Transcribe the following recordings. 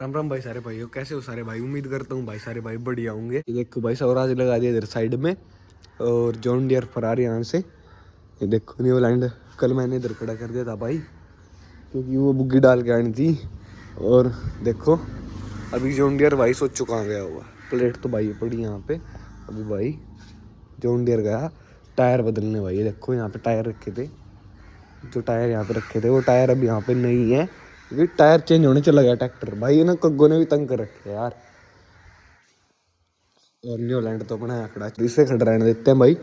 राम राम भाई सारे भाइयों, कैसे हो सारे भाई। उम्मीद करता हूँ भाई सारे भाई बढ़िया होंगे। ये देखो भाई स्वराज लगा दिया इधर साइड में और जॉन डियर फरार यहाँ से। ये देखो न्यूलैंड कल मैंने इधर खड़ा कर दिया था भाई, क्योंकि वो बुग्गी डाल के आनी थी। और देखो अभी जॉन डियर भाई सोच चुका गया हुआ। प्लेट तो भाई पड़ी यहाँ पे। अभी भाई जॉन डियर गया टायर बदलने भाई। ये देखो यहाँ पे टायर रखे थे, जो टायर यहाँ पे रखे थे वो टायर अभी यहाँ पे नहीं है, क्योंकि टायर चेंज होने चला गया ट्रैक्टर। भाई ना कग्गो ने भी तंग कर रखे यार। और न्यूलैंड तो अपना आंकड़ा इसे खड़ा रहने देते हैं भाई।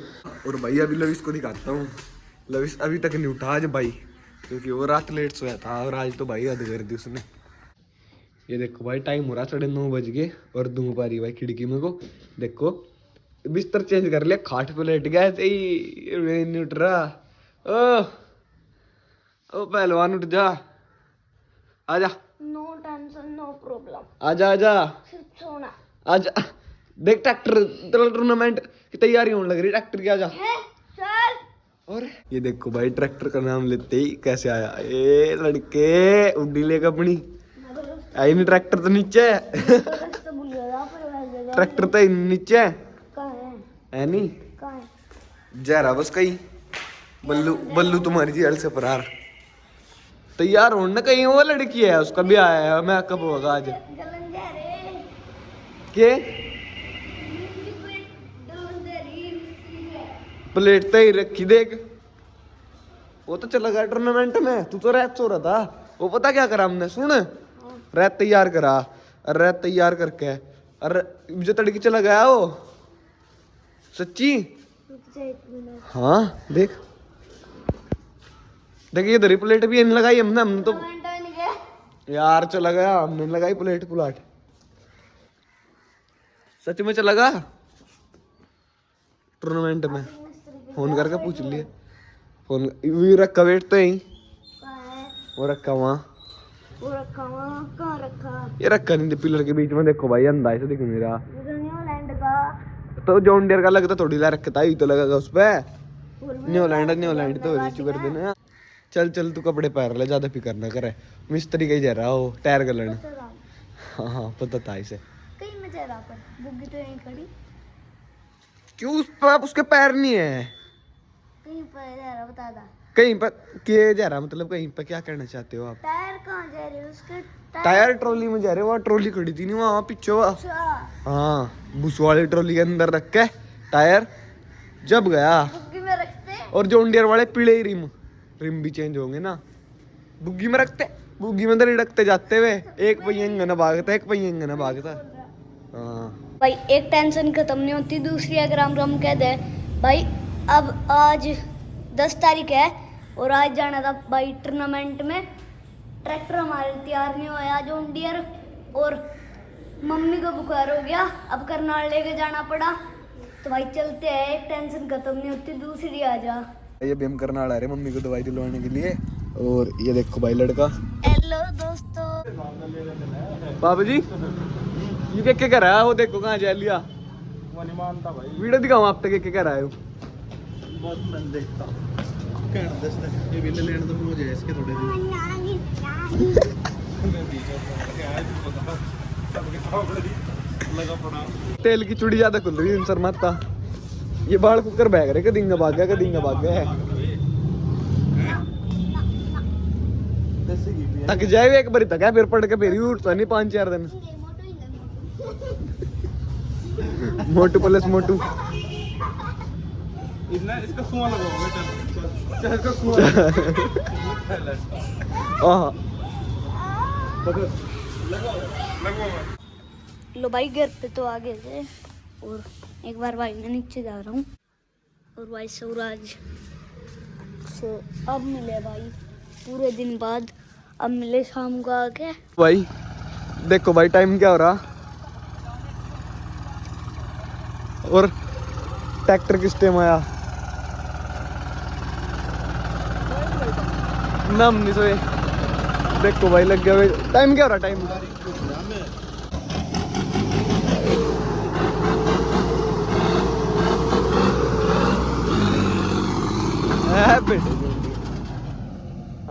और भाई अभी लविश को दिखाता हूँ। लविश अभी तक नहीं उठा आज भाई, क्योंकि वो रात लेट सोया था और आज तो भाई हद कर दी उसने। ये देखो भाई टाइम हो रहा 9:30 और धूप आ रही भाई खिड़की में को। देखो बिस्तर चेंज कर लिया, खाट पे लेट गया ऐसे ही नहीं उठ रहा। ओ ओ पहलवान उठ जा, आजा। No tension no problem. आजा आजा सिर्फ सोना। आजा। देख ट्रैक्टर टूर्नामेंट की तैयारी होने लग रही है ट्रैक्टर की। आजा चल। और ये देखो भाई ट्रैक्टर का नाम लेते ही कैसे आया। ए लड़के उड्डी लेगा अपनी आई नहीं। ट्रैक्टर तो नीचे है। ट्रैक्टर तो नीचे है नहीं। जहरा बस कहीं बल्लू बल्लू तुम्हारी जेल से फरार। तैयार हो ना, कहीं वो लड़की है उसका भी आया है। मैं कब होगा आज के प्लेट तो ही रखी देख। वो तो चला गया टूर्नामेंट में, तू तो रैत सो रहा था। वो पता क्या करा हमने, सुन। रैत तैयार करा, रैत तैयार करके अरे जो तड़की चला गया वो सच्ची। हाँ देख देखिए इधर ही प्लेट भी नहीं लगाई हमने तो यार। चला गया हमने लगाई प्लेट पुलाट। सच में चला गया टूर्नामेंट में। फोन करके पूछ लिए। फोन रखा वेट तो यही वो रखा वहाँ। कहाँ रखा? ये रखा नहीं पिलर के बीच में। देखो भाई अंदाज से दिख नहीं रहा। न्यूलैंड का तो जॉन डियर का लगता थोड़ी ला रखा था, ही तो लगेगा उस पे। न्यूलैंड तो रीच कर देना। चल चल तू कपड़े पहन ले, ज्यादा फिक्र ना करे। मिस्त्री कहीं जा रहा हो टायर गलन। हाँ हाँ पता था इसे। कहीं में जा रहा पर बुग्गी तो यहीं खड़ी। क्यों उस पर उसके पैर नहीं है। कहीं पर जा रहा बता दा। कहीं पर के जा रहा मतलब कहीं पर क्या कहना चाहते हो आप। टायर कहाँ जा रहे हो उसके? टायर ट्रॉली में जा रहे। वहाँ ट्रॉली खड़ी थी नहीं वहाँ पीछे हाँ बुस वाली ट्रॉली के अंदर रख के टायर जब गया। बुग्गी में रखते। और जॉन डियर वाले पीले ही रिम भी चेंज होंगे ना। बुग्गी में रखते, बुग्गी में अंदर ही रखते जाते हुए। एक पहिया ना भागता, एक पहिया ना भागता। हाँ भाई एक टेंशन खत्म नहीं होती, दूसरी अगर हम कह दे भाई अब आज 10 तारीख है और आज जाना था भाई टूर्नामेंट में। ट्रैक्टर हमारे तैयार नहीं होया जॉन डियर, और मम्मी को बुखार हो गया, अब करनाल लेके जाना पड़ा। तो भाई चलते हैं, एक टेंशन खत्म नहीं होती दूसरी आ जा। ये भी हम करनाल आ रहे मम्मी को दवाई दिलवाने के लिए। और ये देखो भाई लड़का। हेलो दोस्तों। बाबू जी ये क्या कर रहा है। वो देखो कहाँ जा लिया। वो नहीं मानता भाई। वीडियो दिखाऊं आप तक क्या कर रहा है। बस मैं देखता कहना दस्ता ये बिल लेने तो मुझे इसके थोड़े लगा पड़ा। तेल की चुड़ी ज्यादा खुल रही है सर माता। ये बाल कुकर बैग रहे कदींगा भाग गया कदींगा भाग गया। थक जाए एक बारी थका फिर पड़ के फिर उठता नहीं 5-4 दिन। मोटू प्लस मोटू। इसका सुआ लगाओगे। चल इसका सुआ लो भाई घर पे तो आ गए थे, और एक बार भाई मैं नीचे जा रहा हूँ। और भाई स्वराज से अब मिले भाई पूरे दिन बाद। अब मिले शाम को आके। भाई देखो भाई टाइम क्या हो रहा। और ट्रैक्टर किस टाइम आया नम नहीं सोए। देखो भाई लग गया भाई। टाइम क्या हो रहा टाइम।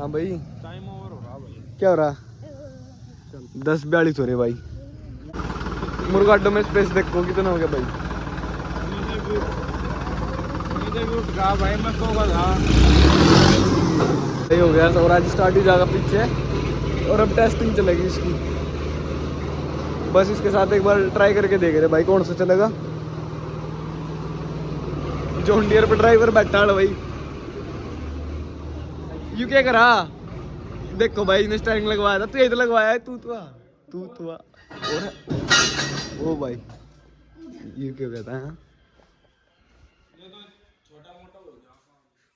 हाँ भाई टाइम ओवर हो रहा भाई। क्या हो रहा? 10:42 हो रहे भाई। मुर्गाडो में स्पेस देखो कितना हो गया भाई। भाई मैं सो गया। सही हो गया, स्वराज स्टार्ट ही जाएगा पीछे और अब टेस्टिंग चलेगी इसकी। बस इसके साथ एक बार ट्राई करके देख रहे भाई कौन सा चलेगा। जॉन डियर पे ड्राइवर बैठा है भाई। यू क्या करा? देखो भाई ने स्टारिंग लगवाया था, तू ये तो लगवाया है। तू और ओ भाई ये क्यों कहता है?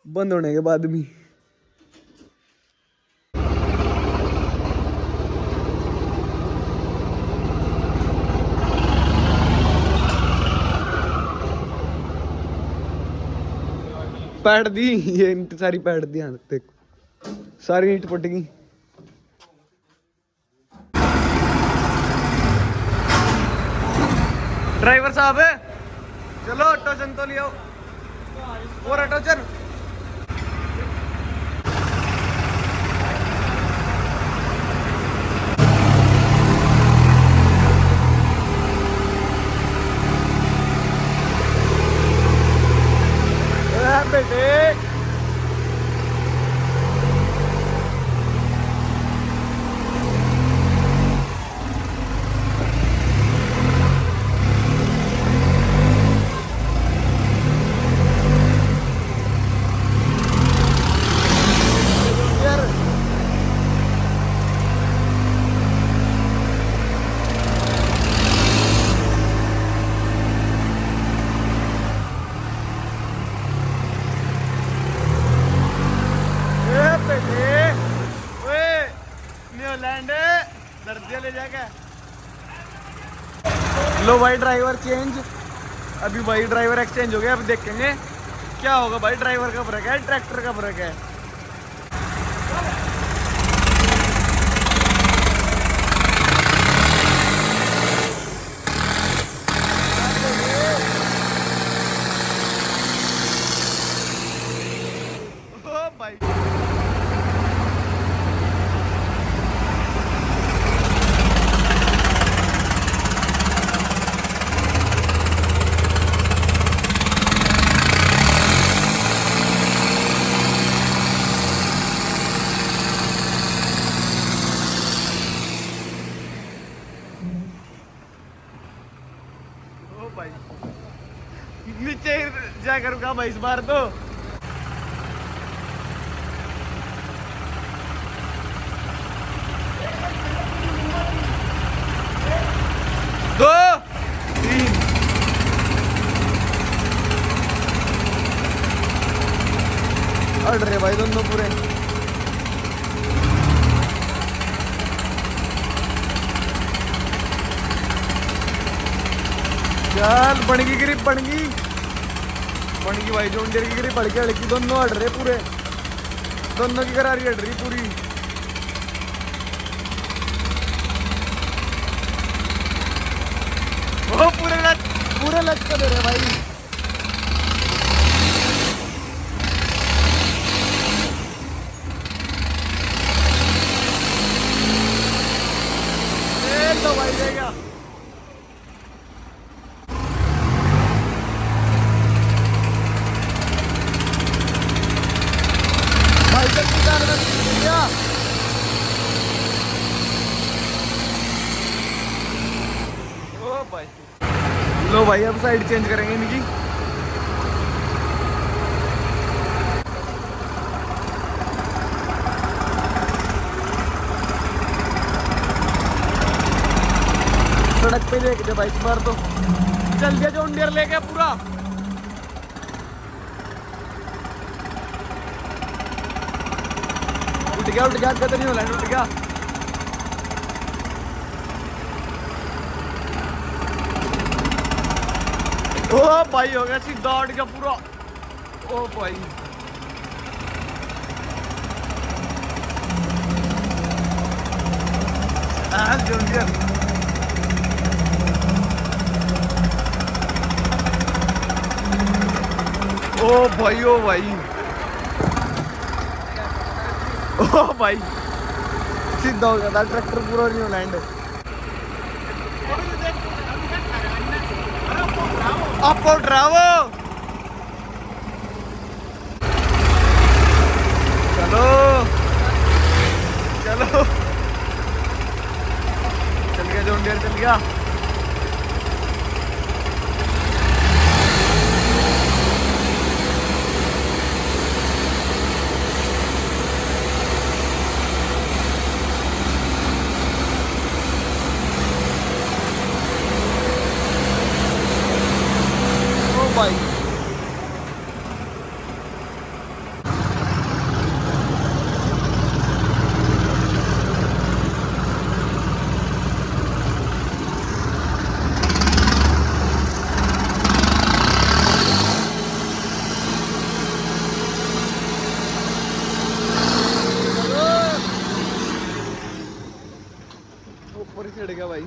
बंद होने के बाद भी पैड दी, ये सारी पैड दी। हाँ देखो सारी ईंट पट गई। ड्राइवर साहब चलो टोचन तो लियो और टोचन। बेटे न्यूलैंड दर्दिया ले जाके। लो भाई ड्राइवर चेंज। अभी भाई ड्राइवर एक्सचेंज हो गया। अब देखेंगे क्या होगा भाई। ड्राइवर का फर्क है, ट्रैक्टर का फर्क है। ओ भाई भाई नीचे जा करूँगा भाई इस बार तो। दो तीन अड़ रहे भाई दोनों पूरे। चल बन गई ग्रिप, बन गई भाई। जॉन डियर की ग्रिप पड़ के अड़की। दोनों अड़ रहे पूरे, दोनों की करारी अड़ रही पूरी। ओ पूरे लचका दे रहे भाई। तो भाई ले गया भाई। ओ भाई लो भाई अब साइड चेंज करेंगे इनकी। सड़क पे लेके भाई इस बार तो चल गया। जॉन डियर ले गया पूरा। उठ गया गदर नहीं होला, उठ गया। ओ भाई हो गया सीधा उठ गया पूरा। ओ भाई जॉन डियर ओ भाई ओ भाई सीधा हो गया था ट्रैक्टर पूरा न्यूलैंड। आपको ड्रावो चलो चलो चल गया जॉन डियर चल गया। ओ भाई ऊपर ही चढ़ गया भाई।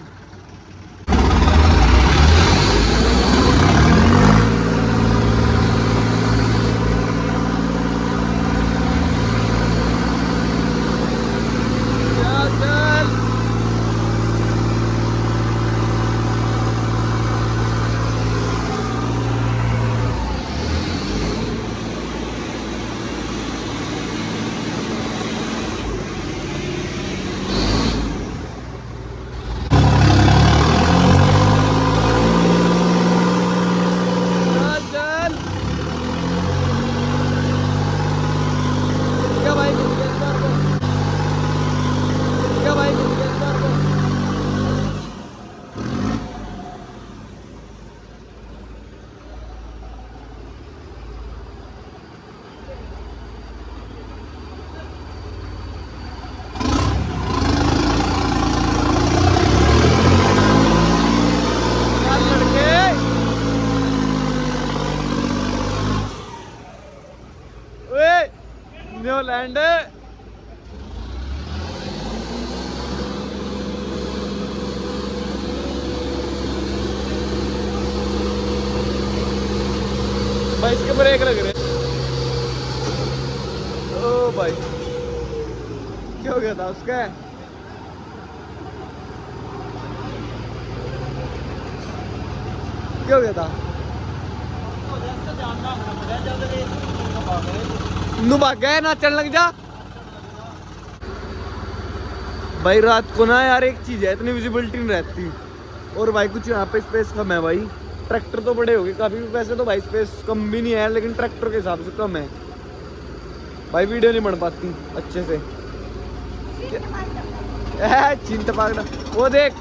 न्यूलैंड भाई इसके ब्रेक लग रहे। ओ भाई क्या हो गया था उसका? क्या हो गया था? नू भाग गया नाचन लग जा। भाई रात को ना यार एक चीज है इतनी विजिबिलिटी नहीं रहती और भाई कुछ यहाँ पे स्पेस कम है भाई। ट्रैक्टर तो बड़े हो गए काफी, वैसे तो भाई स्पेस कम भी नहीं है लेकिन ट्रैक्टर के हिसाब से कम है भाई। वीडियो नहीं बन पाती अच्छे से। चिंत पागड़ा वो देख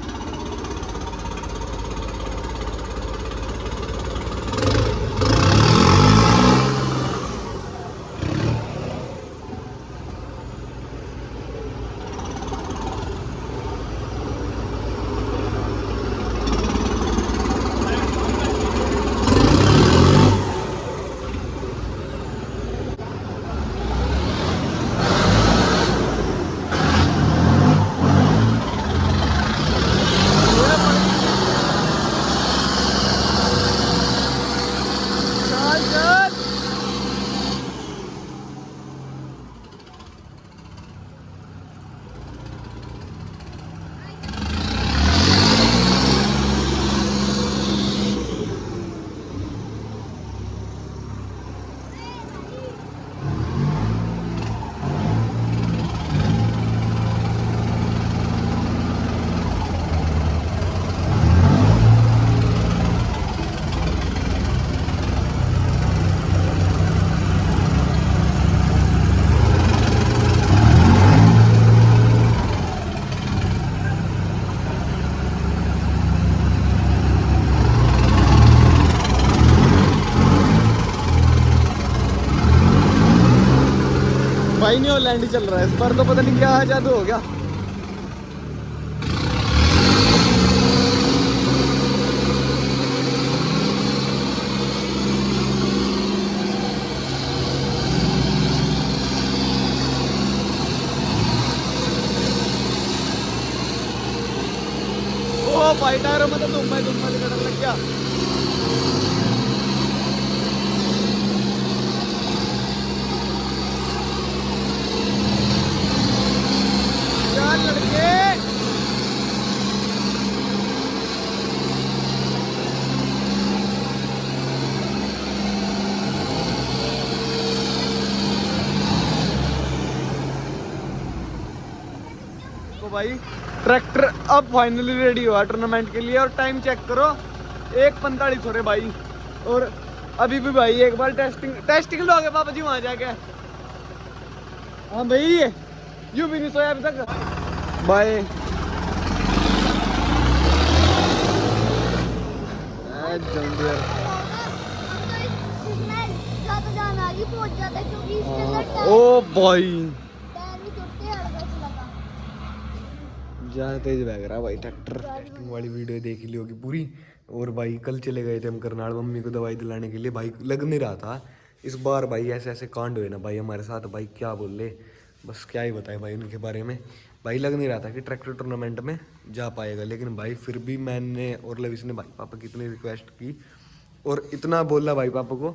भाई न्यूलैंड चल रहा है इस बार तो पता नहीं क्या जादू हो गया। ओ भाई टायरों में तो दुम्बा निकलने लग गया। भाई ट्रैक्टर अब फाइनली रेडी हुआ टूर्नामेंट के लिए। और टाइम चेक करो 1:45 हो रहे भाई। और अभी भी भाई एक बार टेस्टिंग लोगे पापा जी वहाँ जाके। हाँ भाई यूं भी नहीं सोया अभी तक भाई। ओ भाई ज्यादा तेज बैग रहा भाई ट्रैक्टर। टेस्टिंग वाली वीडियो देख ली होगी पूरी। और भाई कल चले गए थे हम करनाल मम्मी को दवाई दिलाने के लिए। भाई लग नहीं रहा था इस बार भाई ऐसे ऐसे कांड हुए ना भाई हमारे साथ। भाई क्या बोल ले बस क्या ही बताए भाई उनके बारे में। भाई लग नहीं रहा था कि ट्रैक्टर टूर्नामेंट में जा पाएगा। लेकिन भाई फिर भी मैंने और लविश ने भाई पापा की इतनी रिक्वेस्ट की और इतना बोला भाई पापा को।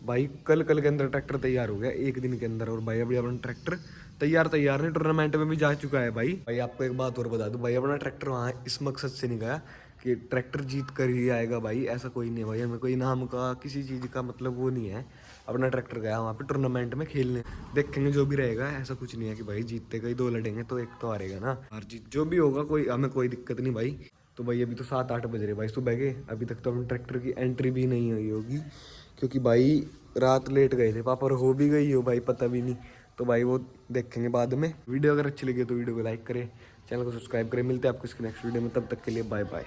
भाई कल के अंदर ट्रैक्टर तैयार हो गया 1 दिन के अंदर। और भाई अभी अपना ट्रैक्टर तैयार नहीं टूर्नामेंट में भी जा चुका है भाई आपको एक बात और बता दूं भाई अपना ट्रैक्टर वहाँ इस मकसद से नहीं गया कि ट्रैक्टर जीत कर ही आएगा भाई। ऐसा कोई नहीं है भाई। हमें कोई नाम का किसी चीज़ का मतलब वो नहीं है। अपना ट्रैक्टर गया वहाँ पे टूर्नामेंट में खेलने। देखेंगे जो भी रहेगा। ऐसा कुछ नहीं है कि भाई जीतते गए 2 लड़ेंगे तो एक तो हारेगा ना। हार जीत जो भी होगा कोई हमें कोई दिक्कत नहीं भाई। तो भाई अभी तो 7-8 बज रहे भाई सुबह के। अभी तक तो अपने ट्रैक्टर की एंट्री भी नहीं हुई होगी क्योंकि भाई रात लेट गए थे पापा। और हो भी गई हो भाई पता भी नहीं। तो भाई वो देखेंगे बाद में। वीडियो अगर अच्छी लगी तो वीडियो को लाइक करें, चैनल को सब्सक्राइब करें। मिलते हैं आपको इसके नेक्स्ट वीडियो में, तब तक के लिए बाय बाय।